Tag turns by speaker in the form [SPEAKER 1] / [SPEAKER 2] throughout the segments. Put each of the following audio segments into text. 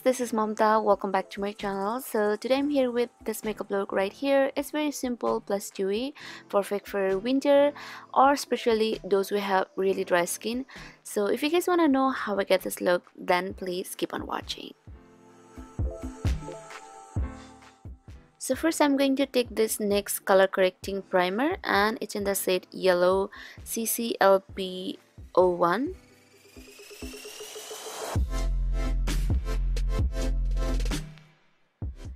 [SPEAKER 1] this is mamTa. Welcome back to my channel. So today I'm here with this makeup look right here. It's very simple plus dewy, perfect for winter or especially those who have really dry skin. So if you guys want to know how I get this look, then please keep on watching. So first I'm going to take this NYX color correcting primer, and it's in the shade yellow CCLP01.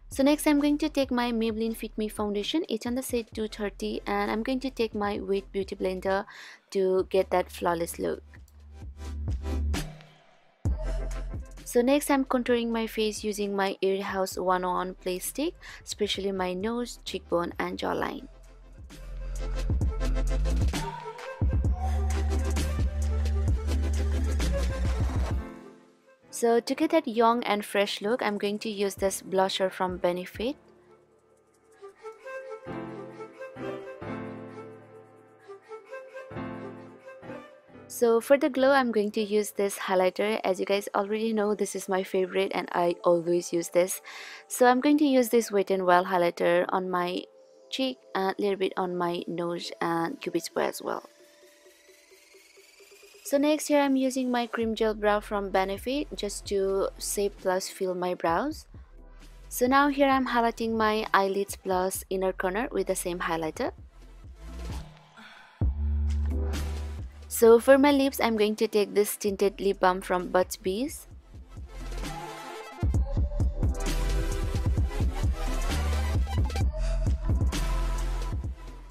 [SPEAKER 1] So next I'm going to take my Maybelline Fit Me foundation. It's on the shade 230, and I'm going to take my wet beauty blender to get that flawless look. So next I'm contouring my face using my Ear House 101 Play Stick, especially my nose, cheekbone and jawline. So to get that young and fresh look, I'm going to use this blusher from Benefit. So for the glow, I'm going to use this highlighter. As you guys already know, this is my favorite and I always use this. So I'm going to use this Wet n Wild highlighter on my cheek and a little bit on my nose and cupid's bow as well. So next here I'm using my cream gel brow from Benefit just to shape plus fill my brows. So now here I'm highlighting my eyelids plus inner corner with the same highlighter. So for my lips, I'm going to take this tinted lip balm from Burt's Bees.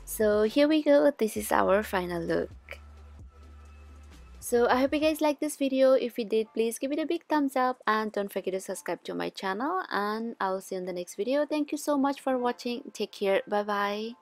[SPEAKER 1] So here we go, this is our final look. So I hope you guys liked this video. If you did, please give it a big thumbs up and don't forget to subscribe to my channel, and I'll see you in the next video. Thank you so much for watching. Take care. Bye bye.